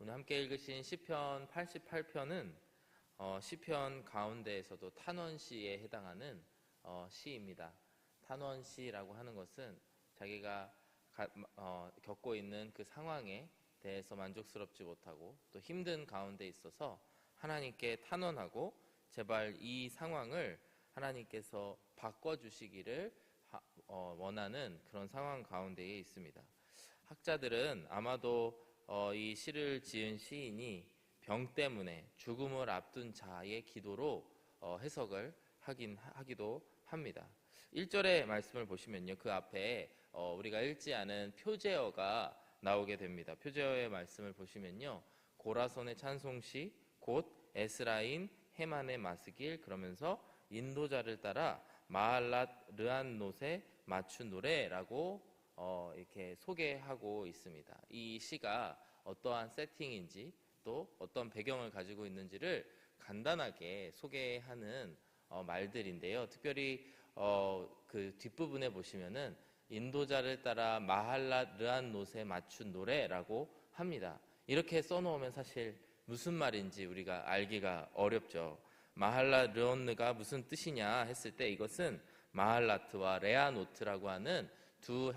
오늘 함께 읽으신 시편 88편은 시편 가운데에서도 탄원시에 해당하는 시입니다. 탄원시라고 하는 것은 자기가 겪고 있는 그 상황에 대해서 만족스럽지 못하고 또 힘든 가운데 있어서 하나님께 탄원하고 제발 이 상황을 하나님께서 바꿔주시기를 원하는 그런 상황 가운데에 있습니다. 학자들은 아마도 이 시를 지은 시인이 병 때문에 죽음을 앞둔 자의 기도로 해석을 하기도 합니다. 1절의 말씀을 보시면요, 그 앞에 우리가 읽지 않은 표제어가 나오게 됩니다. 표제어의 말씀을 보시면요, 고라손의 찬송시 곧 에스라인 헤만의 마스길, 그러면서 인도자를 따라 마할랏 르안노세 맞춘 노래라고 이렇게 소개하고 있습니다. 이 시가 어떠한 세팅인지 또 어떤 배경을 가지고 있는지를 간단하게 소개하는 말들인데요. 특별히 그 뒷부분에 보시면은 인도자를 따라 마할랏 르안노세 맞춘 노래라고 합니다. 이렇게 써놓으면 사실 무슨 말인지 우리가 알기가 어렵죠. 마할랏 르온느가 무슨 뜻이냐 했을 때 이것은 마할라트와 레아노트라고 하는 두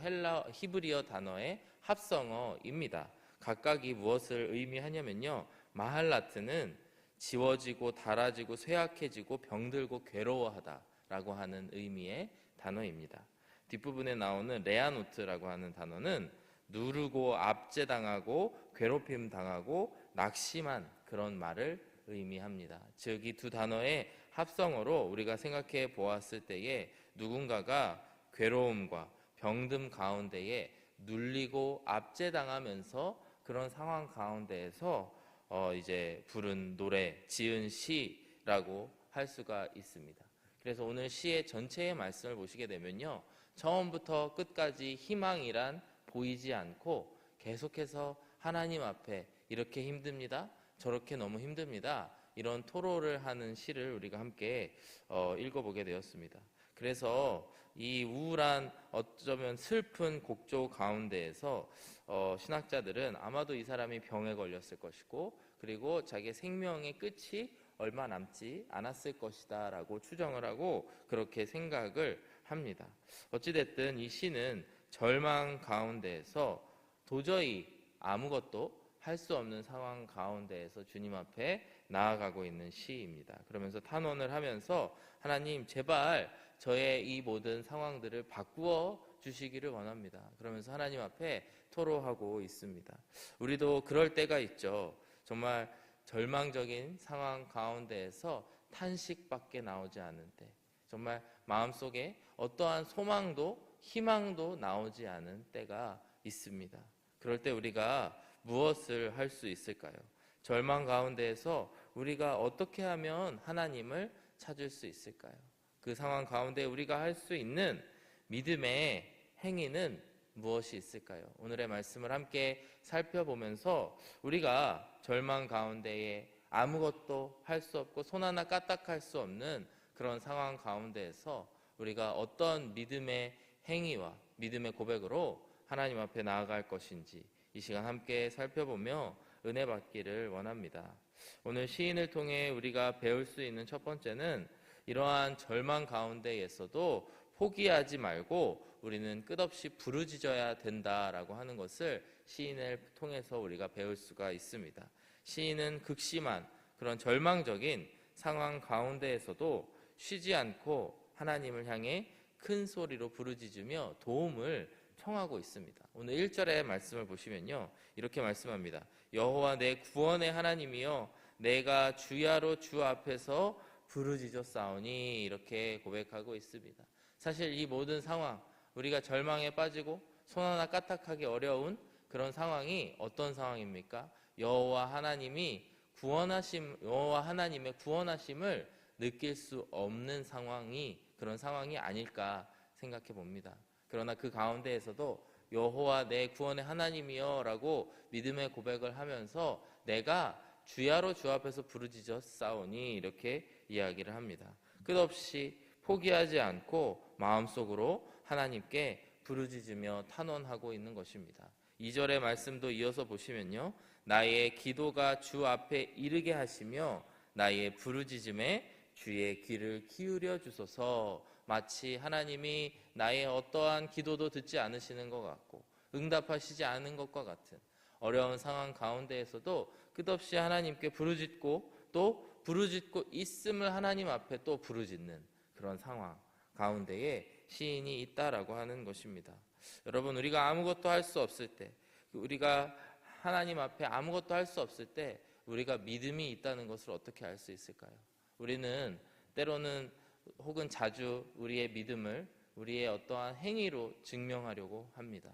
히브리어 단어의 합성어입니다. 각각이 무엇을 의미하냐면요, 마할라트는 지워지고 닳아지고 쇠약해지고 병들고 괴로워하다라고 하는 의미의 단어입니다. 뒷부분에 나오는 레아노트라고 하는 단어는 누르고 압제당하고 괴롭힘 당하고 낙심한 그런 말을 의미합니다. 즉 이 두 단어의 합성어로 우리가 생각해 보았을 때에 누군가가 괴로움과 병듦 가운데에 눌리고 압제당하면서 그런 상황 가운데에서 이제 부른 노래, 지은 시라고 할 수가 있습니다. 그래서 오늘 시의 전체의 말씀을 보시게 되면요, 처음부터 끝까지 희망이란 보이지 않고 계속해서 하나님 앞에 이렇게 힘듭니다, 저렇게 너무 힘듭니다, 이런 토로를 하는 시를 우리가 함께 읽어보게 되었습니다. 그래서 이 우울한 어쩌면 슬픈 곡조 가운데에서 신학자들은 아마도 이 사람이 병에 걸렸을 것이고 그리고 자기의 생명의 끝이 얼마 남지 않았을 것이다 라고 추정을 하고 그렇게 생각을 합니다. 어찌됐든 이 시는 절망 가운데에서 도저히 아무것도 할 수 없는 상황 가운데에서 주님 앞에 나아가고 있는 시입니다. 그러면서 탄원을 하면서 하나님 제발 저의 이 모든 상황들을 바꾸어 주시기를 원합니다. 그러면서 하나님 앞에 토로하고 있습니다. 우리도 그럴 때가 있죠. 정말 절망적인 상황 가운데에서 탄식밖에 나오지 않은 때, 정말 마음속에 어떠한 소망도 희망도 나오지 않은 때가 있습니다. 그럴 때 우리가 무엇을 할 수 있을까요? 절망 가운데에서 우리가 어떻게 하면 하나님을 찾을 수 있을까요? 그 상황 가운데 우리가 할 수 있는 믿음의 행위는 무엇이 있을까요? 오늘의 말씀을 함께 살펴보면서 우리가 절망 가운데에 아무것도 할 수 없고 손 하나 까딱할 수 없는 그런 상황 가운데에서 우리가 어떤 믿음의 행위와 믿음의 고백으로 하나님 앞에 나아갈 것인지 이 시간 함께 살펴보며 은혜 받기를 원합니다. 오늘 시인을 통해 우리가 배울 수 있는 첫 번째는 이러한 절망 가운데에서도 포기하지 말고 우리는 끝없이 부르짖어야 된다라고 하는 것을 시인을 통해서 우리가 배울 수가 있습니다. 시인은 극심한 그런 절망적인 상황 가운데에서도 쉬지 않고 하나님을 향해 큰 소리로 부르짖으며 도움을 청하고 있습니다. 오늘 1절의 말씀을 보시면요, 이렇게 말씀합니다. 여호와 내 구원의 하나님이여 내가 주야로 주 앞에서 부르짖었사오니, 이렇게 고백하고 있습니다. 사실 이 모든 상황, 우리가 절망에 빠지고 손 하나 까딱하기 어려운 그런 상황이 어떤 상황입니까? 여호와 하나님의 구원하심을 느낄 수 없는 상황이 그런 상황이 아닐까 생각해 봅니다. 그러나 그 가운데에서도 여호와 내 구원의 하나님이여 라고 믿음의 고백을 하면서 내가 주야로 주 앞에서 부르짖었사오니, 이렇게 이야기를 합니다. 끝없이 포기하지 않고 마음속으로 하나님께 부르짖으며 탄원하고 있는 것입니다. 2절의 말씀도 이어서 보시면요, 나의 기도가 주 앞에 이르게 하시며 나의 부르짖음에 주의 귀를 기울여 주소서. 마치 하나님이 나의 어떠한 기도도 듣지 않으시는 것 같고 응답하시지 않은 것과 같은 어려운 상황 가운데에서도 끝없이 하나님께 부르짖고 또 부르짖고 있음을 하나님 앞에 또 부르짖는 그런 상황 가운데에 시인이 있다라고 하는 것입니다. 여러분, 우리가 아무것도 할 수 없을 때, 우리가 하나님 앞에 아무것도 할 수 없을 때 우리가 믿음이 있다는 것을 어떻게 알 수 있을까요? 우리는 때로는 혹은 자주 우리의 믿음을 우리의 어떠한 행위로 증명하려고 합니다.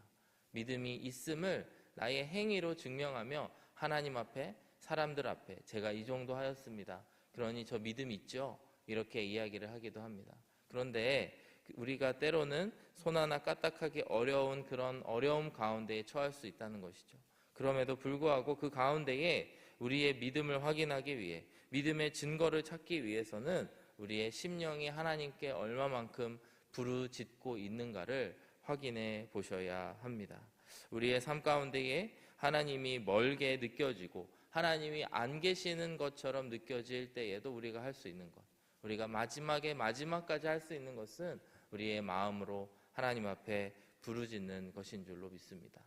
믿음이 있음을 나의 행위로 증명하며 하나님 앞에, 사람들 앞에 제가 이 정도 하였습니다, 그러니 저 믿음 있죠? 이렇게 이야기를 하기도 합니다. 그런데 우리가 때로는 손하나 까딱하기 어려운 그런 어려움 가운데에 처할 수 있다는 것이죠. 그럼에도 불구하고 그 가운데에 우리의 믿음을 확인하기 위해, 믿음의 증거를 찾기 위해서는 우리의 심령이 하나님께 얼마만큼 부르짖고 있는가를 확인해 보셔야 합니다. 우리의 삶 가운데에 하나님이 멀게 느껴지고 하나님이 안 계시는 것처럼 느껴질 때에도 우리가 할 수 있는 것, 우리가 마지막까지 할 수 있는 것은 우리의 마음으로 하나님 앞에 부르짖는 것인 줄로 믿습니다.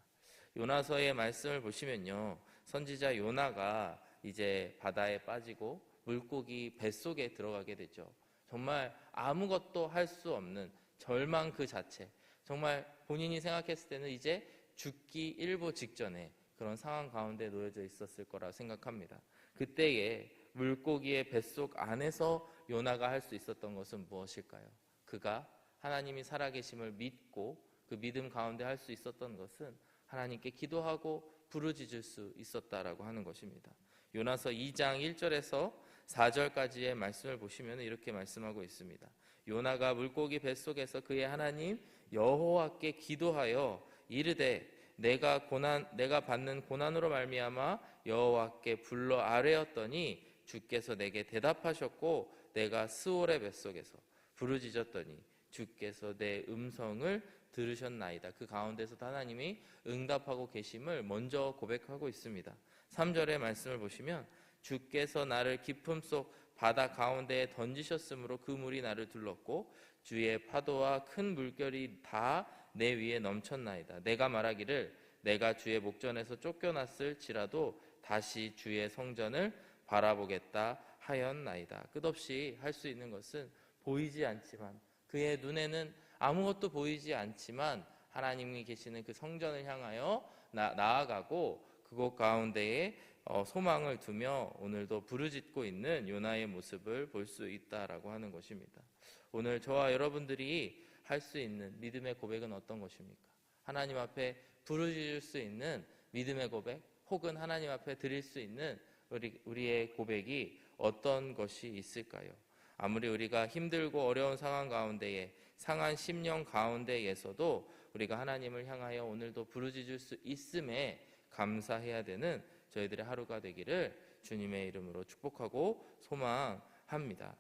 요나서의 말씀을 보시면요, 선지자 요나가 이제 바다에 빠지고 물고기 뱃속에 들어가게 되죠. 정말 아무것도 할 수 없는 절망 그 자체, 정말 본인이 생각했을 때는 이제 죽기 일보 직전에 그런 상황 가운데 놓여져 있었을 거라 생각합니다. 그때에 물고기의 뱃속 안에서 요나가 할 수 있었던 것은 무엇일까요? 그가 하나님이 살아계심을 믿고 그 믿음 가운데 할 수 있었던 것은 하나님께 기도하고 부르짖을 수 있었다라고 하는 것입니다. 요나서 2장 1절에서 4절까지의 말씀을 보시면 이렇게 말씀하고 있습니다. 요나가 물고기 뱃속에서 그의 하나님 여호와께 기도하여 이르되 내가 받는 고난으로 말미암아 여호와께 불러 아뢰었더니 주께서 내게 대답하셨고 내가 스올의 뱃속에서 부르짖었더니 주께서 내 음성을 들으셨나이다. 그 가운데서도 하나님이 응답하고 계심을 먼저 고백하고 있습니다. 3절의 말씀을 보시면 주께서 나를 깊음 속 바다 가운데에 던지셨으므로 그 물이 나를 둘렀고 주의 파도와 큰 물결이 다 내 위에 넘쳤나이다. 내가 말하기를 내가 주의 목전에서 쫓겨났을지라도 다시 주의 성전을 바라보겠다 하였나이다. 끝없이 할 수 있는 것은 보이지 않지만, 그의 눈에는 아무것도 보이지 않지만 하나님이 계시는 그 성전을 향하여 나아가고 그곳 가운데에 소망을 두며 오늘도 부르짖고 있는 요나의 모습을 볼 수 있다라고 하는 것입니다. 오늘 저와 여러분들이 할 수 있는 믿음의 고백은 어떤 것입니까? 하나님 앞에 부르짖을 수 있는 믿음의 고백, 혹은 하나님 앞에 드릴 수 있는 우리의 고백이 어떤 것이 있을까요? 아무리 우리가 힘들고 어려운 상황 가운데에, 상한 심령 가운데에서도 우리가 하나님을 향하여 오늘도 부르짖을 수 있음에 감사해야 되는 저희들의 하루가 되기를 주님의 이름으로 축복하고 소망합니다.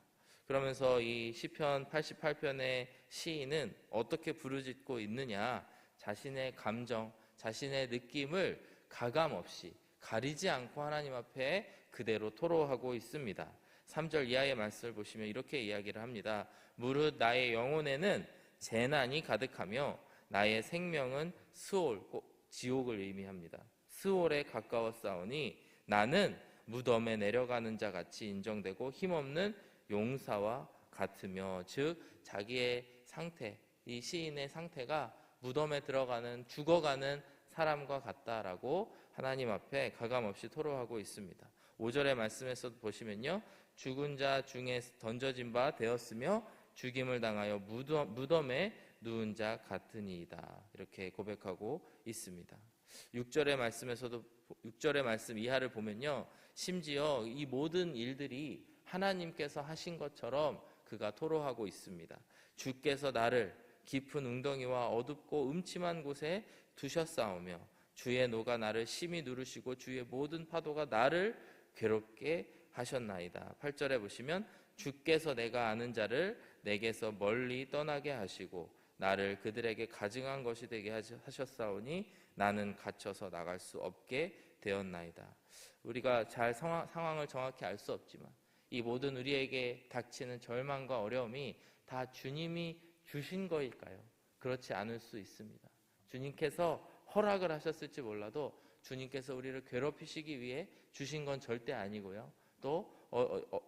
그러면서 이 시편 88편의 시인은 어떻게 부르짖고 있느냐, 자신의 감정, 자신의 느낌을 가감없이 가리지 않고 하나님 앞에 그대로 토로하고 있습니다. 3절 이하의 말씀을 보시면 이렇게 이야기를 합니다. 무릇 나의 영혼에는 재난이 가득하며 나의 생명은 스올, 지옥을 의미합니다. 스올에 가까웠사오니 나는 무덤에 내려가는 자 같이 인정되고 힘없는 용사와 같으며, 즉 자기의 상태, 이 시인의 상태가 무덤에 들어가는, 죽어가는 사람과 같다라고 하나님 앞에 가감없이 토로하고 있습니다. 5절의 말씀에서 보시면요, 죽은 자 중에 던져진 바 되었으며 죽임을 당하여 무덤에 누운 자 같으니이다, 이렇게 고백하고 있습니다. 6절의 말씀 이하를 보면요, 심지어 이 모든 일들이 하나님께서 하신 것처럼 그가 토로하고 있습니다. 주께서 나를 깊은 웅덩이와 어둡고 음침한 곳에 두셨사오며 주의 노가 나를 심히 누르시고 주의 모든 파도가 나를 괴롭게 하셨나이다. 8절에 보시면 주께서 내가 아는 자를 내게서 멀리 떠나게 하시고 나를 그들에게 가증한 것이 되게 하셨사오니 나는 갇혀서 나갈 수 없게 되었나이다. 우리가 잘 상황을 정확히 알 수 없지만 이 모든 우리에게 닥치는 절망과 어려움이 다 주님이 주신 거일까요? 그렇지 않을 수 있습니다. 주님께서 허락을 하셨을지 몰라도 주님께서 우리를 괴롭히시기 위해 주신 건 절대 아니고요. 또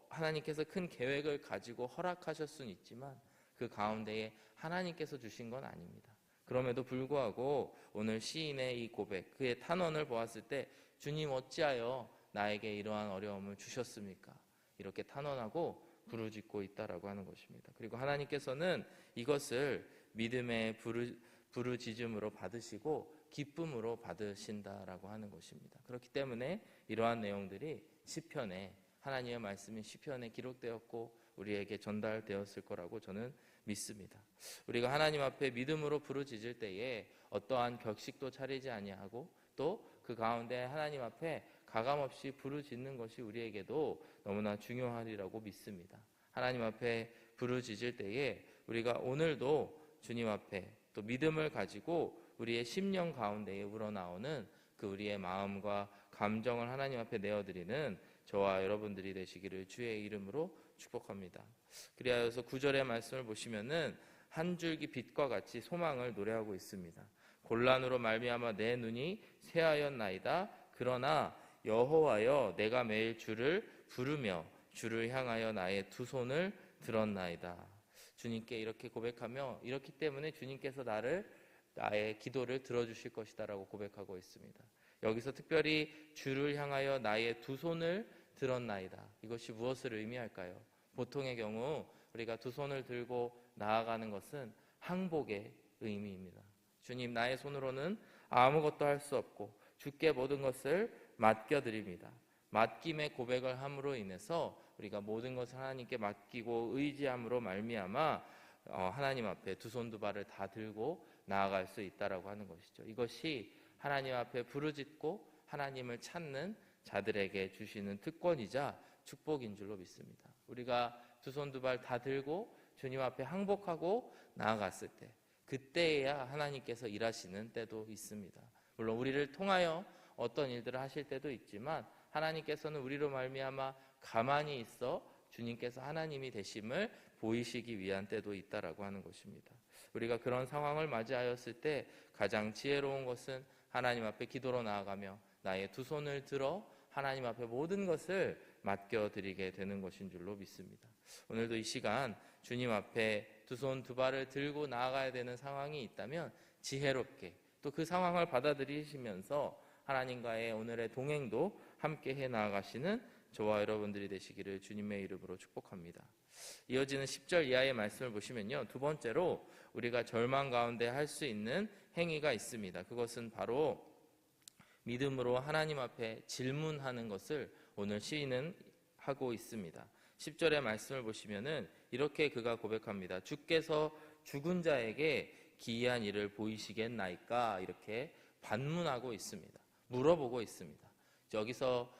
하나님께서 큰 계획을 가지고 허락하실 수는 있지만 그 가운데에 하나님께서 주신 건 아닙니다. 그럼에도 불구하고 오늘 시인의 이 고백, 그의 탄원을 보았을 때 주님 어찌하여 나에게 이러한 어려움을 주셨습니까? 이렇게 탄원하고 부르짖고 있다라고 하는 것입니다. 그리고 하나님께서는 이것을 믿음의 부르짖음으로 받으시고 기쁨으로 받으신다라고 하는 것입니다. 그렇기 때문에 이러한 내용들이 시편에, 하나님의 말씀이 시편에 기록되었고 우리에게 전달되었을 거라고 저는 믿습니다. 우리가 하나님 앞에 믿음으로 부르짖을 때에 어떠한 격식도 차리지 아니하고 또 그 가운데 하나님 앞에 가감없이 부르짖는 것이 우리에게도 너무나 중요하리라고 믿습니다. 하나님 앞에 부르짖을 때에 우리가 오늘도 주님 앞에 또 믿음을 가지고 우리의 심령 가운데에 우러나오는 그 우리의 마음과 감정을 하나님 앞에 내어드리는 저와 여러분들이 되시기를 주의 이름으로 축복합니다. 그리하여서 9절의 말씀을 보시면은 한 줄기 빛과 같이 소망을 노래하고 있습니다. 곤란으로 말미암아 내 눈이 쇠하였나이다. 그러나 여호와여 내가 매일 주를 부르며 주를 향하여 나의 두 손을 들었나이다. 주님께 이렇게 고백하며 이렇기 때문에 주님께서 나의 기도를 들어주실 것이다 라고 고백하고 있습니다. 여기서 특별히 주를 향하여 나의 두 손을 들었나이다. 이것이 무엇을 의미할까요? 보통의 경우 우리가 두 손을 들고 나아가는 것은 항복의 의미입니다. 주님, 나의 손으로는 아무것도 할 수 없고 주께 모든 것을 맡겨드립니다. 맡김의 고백을 함으로 인해서 우리가 모든 것을 하나님께 맡기고 의지함으로 말미암아 하나님 앞에 두 손 두 발을 다 들고 나아갈 수 있다라고 하는 것이죠. 이것이 하나님 앞에 부르짖고 하나님을 찾는 자들에게 주시는 특권이자 축복인 줄로 믿습니다. 우리가 두 손 두 발 다 들고 주님 앞에 항복하고 나아갔을 때 그때야 하나님께서 일하시는 때도 있습니다. 물론 우리를 통하여 어떤 일들을 하실 때도 있지만 하나님께서는 우리로 말미암아 가만히 있어 주님께서 하나님이 되심을 보이시기 위한 때도 있다라고 하는 것입니다. 우리가 그런 상황을 맞이하였을 때 가장 지혜로운 것은 하나님 앞에 기도로 나아가며 나의 두 손을 들어 하나님 앞에 모든 것을 맡겨드리게 되는 것인 줄로 믿습니다. 오늘도 이 시간 주님 앞에 두 손 두 발을 들고 나아가야 되는 상황이 있다면 지혜롭게 또 그 상황을 받아들이시면서 하나님과의 오늘의 동행도 함께 해 나아가시는 저와 여러분들이 되시기를 주님의 이름으로 축복합니다. 이어지는 10절 이하의 말씀을 보시면요, 두 번째로 우리가 절망 가운데 할 수 있는 행위가 있습니다. 그것은 바로 믿음으로 하나님 앞에 질문하는 것을 오늘 시인은 하고 있습니다. 10절의 말씀을 보시면은 이렇게 그가 고백합니다. 주께서 죽은 자에게 기이한 일을 보이시겠나이까? 이렇게 반문하고 있습니다. 물어보고 있습니다. 여기서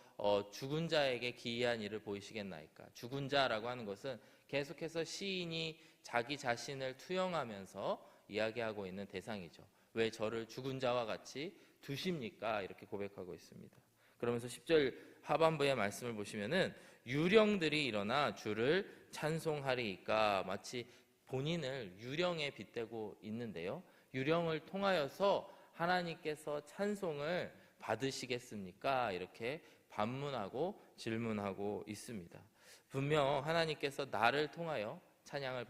죽은 자에게 기이한 일을 보이시겠나이까? 죽은 자라고 하는 것은 계속해서 시인이 자기 자신을 투영하면서 이야기하고 있는 대상이죠. 왜 저를 죽은 자와 같이 두십니까? 이렇게 고백하고 있습니다. 그러면서 10절 하반부의 말씀을 보시면은 유령들이 일어나 주를 찬송하리이까? 마치 본인을 유령에 빗대고 있는데요. 유령을 통하여서 하나님께서 찬송을 받으시겠습니까? 이렇게 반문하고 질문하고 있습니다. 분명 하나님께서 나를 통하여 찬양을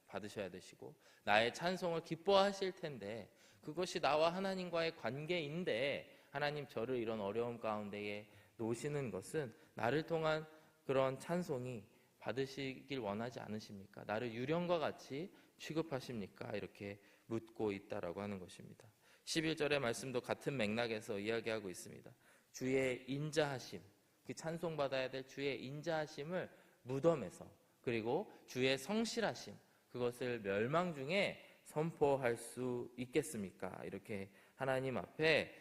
받으셔야 되시고 나의 찬송을 기뻐하실 텐데 그것이 나와 하나님과의 관계인데 하나님 저를 이런 어려움 가운데에 놓으시는 것은 나를 통한 그런 찬송이 받으시길 원하지 않으십니까? 나를 유령과 같이 취급하십니까? 이렇게 묻고 있다라고 하는 것입니다. 11절의 말씀도 같은 맥락에서 이야기하고 있습니다. 주의 인자하심, 그 찬송받아야 될 주의 인자하심을 무덤에서 그리고 주의 성실하심, 그것을 멸망 중에 선포할 수 있겠습니까? 이렇게 하나님 앞에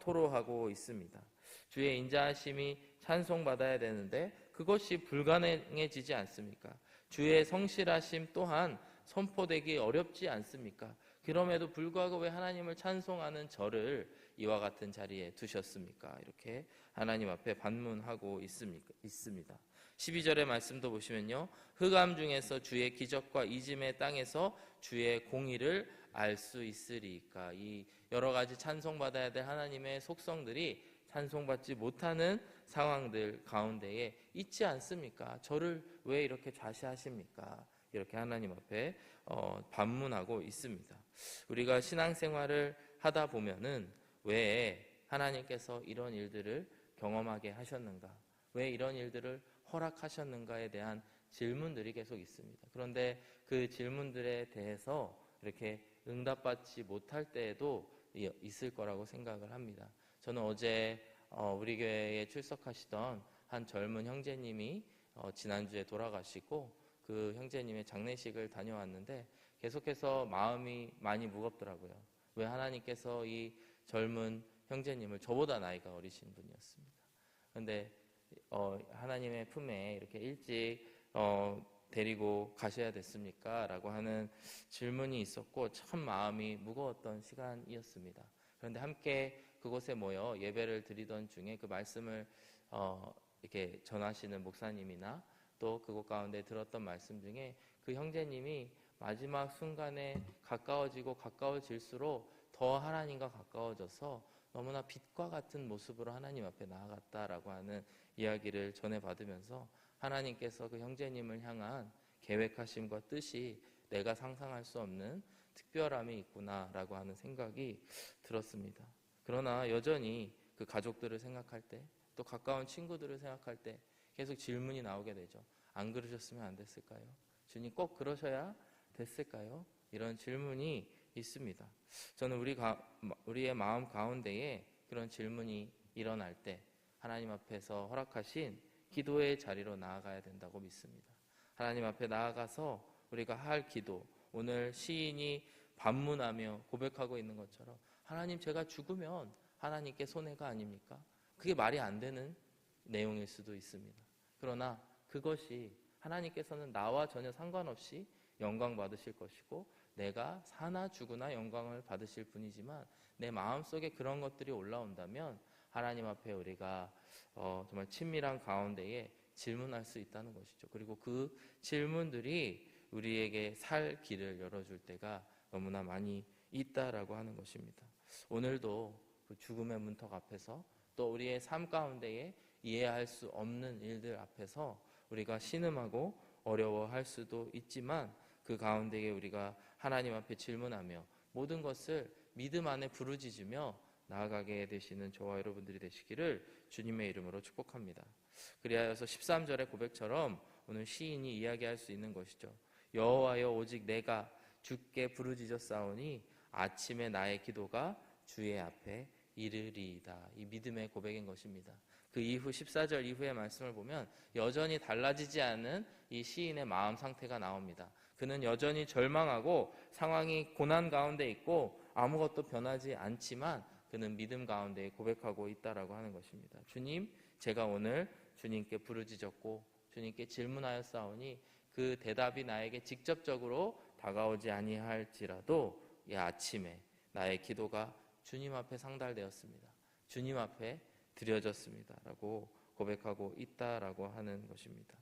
토로하고 있습니다. 주의 인자하심이 찬송받아야 되는데 그것이 불가능해지지 않습니까? 주의 성실하심 또한 선포되기 어렵지 않습니까? 그럼에도 불구하고 왜 하나님을 찬송하는 저를 이와 같은 자리에 두셨습니까? 이렇게 하나님 앞에 반문하고 있습니다. 12절의 말씀도 보시면요, 흑암 중에서 주의 기적과 이짐의 땅에서 주의 공의를 알 수 있으리까. 이 여러 가지 찬송받아야 될 하나님의 속성들이 찬송받지 못하는 상황들 가운데에 있지 않습니까? 저를 왜 이렇게 좌시하십니까? 이렇게 하나님 앞에 반문하고 있습니다. 우리가 신앙생활을 하다 보면은 왜 하나님께서 이런 일들을 경험하게 하셨는가? 왜 이런 일들을 허락하셨는가에 대한 질문들이 계속 있습니다. 그런데 그 질문들에 대해서 이렇게 응답받지 못할 때에도 있을 거라고 생각을 합니다. 저는 어제 우리 교회에 출석하시던 한 젊은 형제님이 지난주에 돌아가시고 그 형제님의 장례식을 다녀왔는데 계속해서 마음이 많이 무겁더라고요. 왜 하나님께서 이 젊은 형제님을, 저보다 나이가 어리신 분이었습니다. 그런데 하나님의 품에 이렇게 일찍 데리고 가셔야 됐습니까? 라고 하는 질문이 있었고 참 마음이 무거웠던 시간이었습니다. 그런데 함께 그곳에 모여 예배를 드리던 중에 그 말씀을 이렇게 전하시는 목사님이나 또 그곳 가운데 들었던 말씀 중에 그 형제님이 마지막 순간에 가까워지고 가까워질수록 더 하나님과 가까워져서 너무나 빛과 같은 모습으로 하나님 앞에 나아갔다라고 하는 이야기를 전해받으면서 하나님께서 그 형제님을 향한 계획하심과 뜻이 내가 상상할 수 없는 특별함이 있구나라고 하는 생각이 들었습니다. 그러나 여전히 그 가족들을 생각할 때, 또 가까운 친구들을 생각할 때 계속 질문이 나오게 되죠. 안 그러셨으면 안 됐을까요? 주님 꼭 그러셔야 됐을까요? 이런 질문이 있습니다. 저는 우리의 마음 가운데에 그런 질문이 일어날 때 하나님 앞에서 허락하신 기도의 자리로 나아가야 된다고 믿습니다. 하나님 앞에 나아가서 우리가 할 기도, 오늘 시인이 반문하며 고백하고 있는 것처럼 하나님, 제가 죽으면 하나님께 손해가 아닙니까? 그게 말이 안 되는 내용일 수도 있습니다. 그러나 그것이 하나님께서는 나와 전혀 상관없이 영광 받으실 것이고 내가 사나 죽으나 영광을 받으실 분이지만 내 마음속에 그런 것들이 올라온다면 하나님 앞에 우리가 정말 친밀한 가운데에 질문할 수 있다는 것이죠. 그리고 그 질문들이 우리에게 살 길을 열어줄 때가 너무나 많이 있다라고 하는 것입니다. 오늘도 그 죽음의 문턱 앞에서 또 우리의 삶 가운데에 이해할 수 없는 일들 앞에서 우리가 신음하고 어려워할 수도 있지만 그 가운데에 우리가 하나님 앞에 질문하며 모든 것을 믿음 안에 부르짖으며 나아가게 되시는 저와 여러분들이 되시기를 주님의 이름으로 축복합니다. 그리하여서 13절의 고백처럼 오늘 시인이 이야기할 수 있는 것이죠. 여호와여, 오직 내가 주께 부르짖었사오니 아침에 나의 기도가 주의 앞에 이르리이다. 이 믿음의 고백인 것입니다. 그 이후 14절 이후의 말씀을 보면 여전히 달라지지 않은 이 시인의 마음 상태가 나옵니다. 그는 여전히 절망하고 상황이 고난 가운데 있고 아무것도 변하지 않지만 그는 믿음 가운데 고백하고 있다라고 하는 것입니다. 주님, 제가 오늘 주님께 부르짖었고 주님께 질문하였사오니 그 대답이 나에게 직접적으로 다가오지 아니할지라도 이 아침에 나의 기도가 주님 앞에 상달되었습니다. 주님 앞에 드려졌습니다. 라고 고백하고 있다라고 하는 것입니다.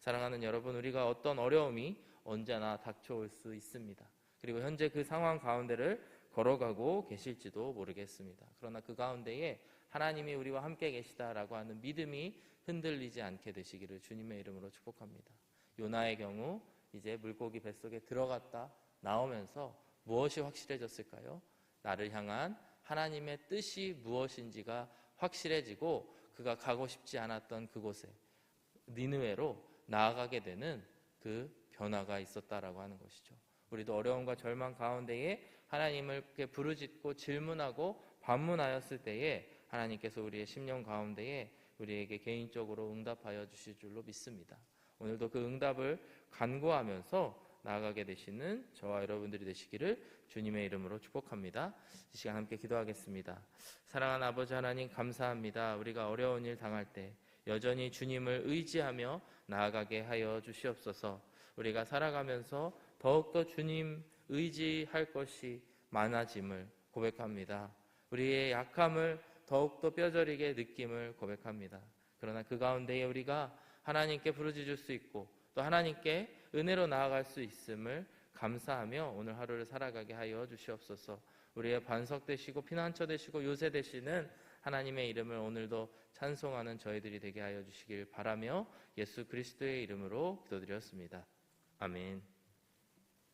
사랑하는 여러분, 우리가 어떤 어려움이 언제나 닥쳐올 수 있습니다. 그리고 현재 그 상황 가운데를 걸어가고 계실지도 모르겠습니다. 그러나 그 가운데에 하나님이 우리와 함께 계시다라고 하는 믿음이 흔들리지 않게 되시기를 주님의 이름으로 축복합니다. 요나의 경우 이제 물고기 뱃속에 들어갔다 나오면서 무엇이 확실해졌을까요? 나를 향한 하나님의 뜻이 무엇인지가 확실해지고 그가 가고 싶지 않았던 그곳에 니느웨로 나아가게 되는 그 변화가 있었다라고 하는 것이죠. 우리도 어려움과 절망 가운데에 하나님을 부르짖고 질문하고 반문하였을 때에 하나님께서 우리의 심령 가운데에 우리에게 개인적으로 응답하여 주실 줄로 믿습니다. 오늘도 그 응답을 간구하면서 나아가게 되시는 저와 여러분들이 되시기를 주님의 이름으로 축복합니다. 이 시간 함께 기도하겠습니다. 사랑하는 아버지 하나님, 감사합니다. 우리가 어려운 일 당할 때 여전히 주님을 의지하며 나아가게 하여 주시옵소서. 우리가 살아가면서 더욱더 주님 의지할 것이 많아짐을 고백합니다. 우리의 약함을 더욱더 뼈저리게 느낌을 고백합니다. 그러나 그 가운데에 우리가 하나님께 부르짖을 수 있고 또 하나님께 은혜로 나아갈 수 있음을 감사하며 오늘 하루를 살아가게 하여 주시옵소서. 우리의 반석 되시고 피난처 되시고 요새 되시는 하나님의 이름을 오늘도 찬송하는 저희들이 되게 하여 주시길 바라며 예수 그리스도의 이름으로 기도드렸습니다. 아멘.